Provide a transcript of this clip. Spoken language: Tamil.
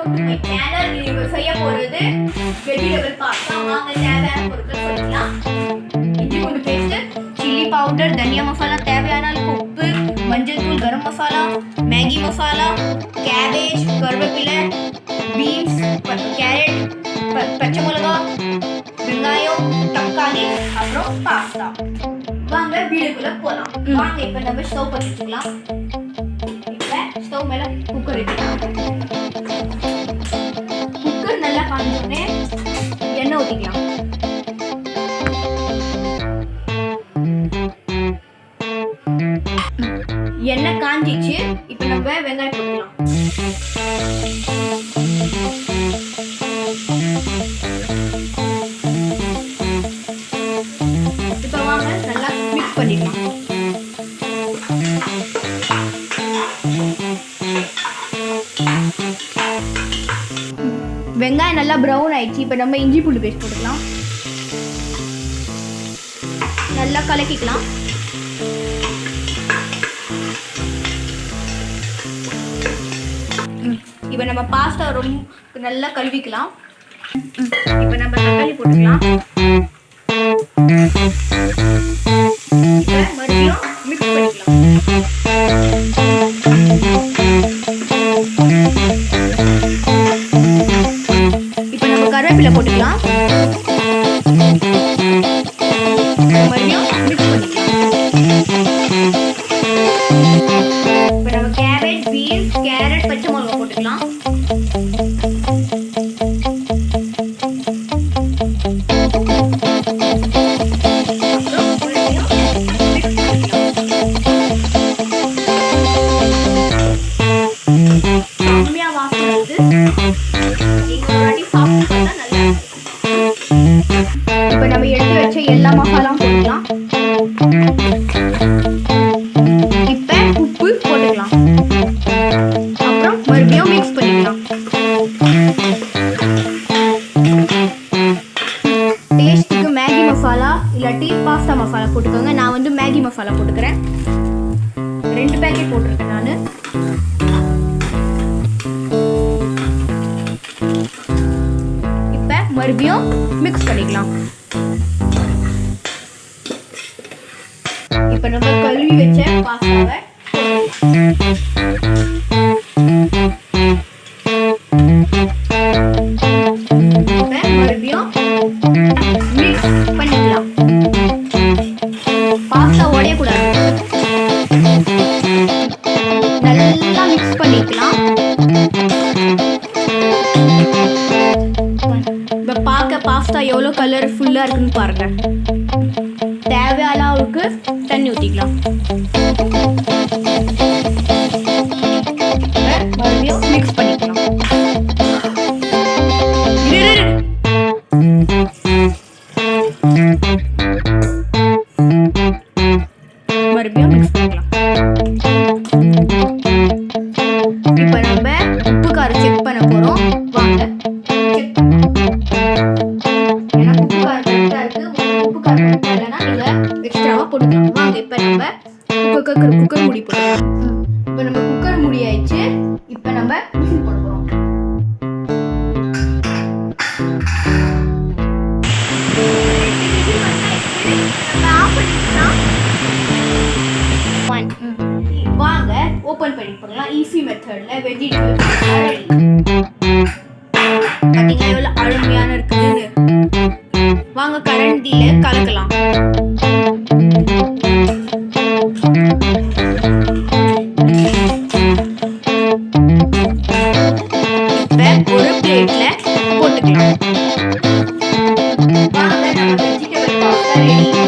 Welcome to my channel. நீங்க செய்ய போறது வெஜிடபிள் பாஸ்தா. வாங்க தேவையான பொருட்கள் சொல்லிக்கலாம். இஞ்சி பூண்டு பேஸ்ட், சில்லி பவுடர், தனியா மசாலா, தேவையான அளவு உப்பு, மஞ்சள் தூள், கரம் மசாலா, மேகி மசாலா, கேபேஜ், கருவேப்பிலை, பீன்ஸ், கேரட், பச்சை மிளகாய், வெங்காயம், தக்காளி, அப்புறம் பாஸ்தா. வாங்க வீடியோக்குள்ள போலாம். வாங்க இப்ப நம்ம ஸ்டவ் பற்ற வச்சுக்கலாம். ஸ்டவ் மேல குக்கர் வைக்கலாம். குக்கர் நல்லா காஞ்சோடனே எண்ணெய் ஊற்றிக்கலாம். எண்ணெய் காஞ்சிச்சு. இப்போ நம்ம வெங்காயம் போட்டுக்கலாம். இப்போ வாங்க நல்லா மிக்ஸ் பண்ணிக்கலாம். வெங்காயம் நல்லா ப்ரௌன் ஆயிடுச்சு. இப்போ நம்ம இஞ்சி பூண்டு பேஸ்ட் போட்டுக்கலாம். நல்லா கலக்கிக்கலாம். இப்போ நம்ம பாஸ்தா ரொம்ப நல்லா கழுவிக்கலாம். இப்போ நம்ம தக்காளி போட்டுக்கலாம். மறுபடியும் மிக்ஸ் பண்ணிக்கலாம். கருவேப்பிலை போட்டுக்கலாம். மறுபடியும் மிக்ஸ் பண்ணிக்கலாம். இப்போ நம்ம கேபேஜ், பீன்ஸ், கேரட், பச்சை மிளகாய் போட்டுக்கலாம். செம்மையா வாசனை வருது. இப்போ நம்ம எடுத்து வச்ச எல்லா மசாலாவும் போட்டுக்கலாம். இப்போ உப்பு போட்டுக்கலாம். அப்புறம் மறுபடியும் மிக்ஸ் பண்ணிக்கலாம். டேஸ்ட்டுக்கு மேகி மசாலா இல்லாட்டி பாஸ்தா மசாலா போட்டுக்கோங்க. நான் வந்து மேகி மசாலா போட்டுக்கிறேன். 2 பேக்கெட் போட்டிருக்கேன் நான். மறுபடியும் மிக்ஸ் பண்ணிக்கலாம். இப்ப நம்ம கழுவி வச்ச பாஸ்தாவை மறுபடியும் மிக்ஸ் பண்ணிக்கலாம். பாஸ்தா உடையக்கூடாது. நல்லா மிக்ஸ் பண்ணிக்கலாம். பார்க்க பாஸ்தா எவ்வளோ கலர்ஃபுல்லாக இருக்குன்னு பாருங்க. தேவையான அளவுக்கு தண்ணி ஊற்றிக்கலாம். மறுபடியும் மிக்ஸ் பண்ணிக்கலாம். மறுபடியும் மிக்ஸ் பண்ணிக்கலாம். இப்போ நம்ம உப்பு காரம் செக் பண்ண போகிறோம். வாங்க போட்டுக்கலாம். வாங்க இப்ப நம்ம குக்கர் மூடி போடலாம். இப்ப நம்ம குக்கர் மூடி ஆயிடுச்சு. இப்ப நம்ம விசில் போட போறோம். வாங்க ஓபன் பண்ணி போடலாம். ஈஸி மெத்தட்ல வெஜிடபிள் பாத்தீங்கன்னா எவ்வளவு அருமையான இருக்குதுன்னு. வாங்க கரண்டில கலக்கலாம். ஒரு பிளேட்ல போட்டுக்கலாம். வாங்க நம்ம வெஜிடபிள் பாஸ்தா ரெடி.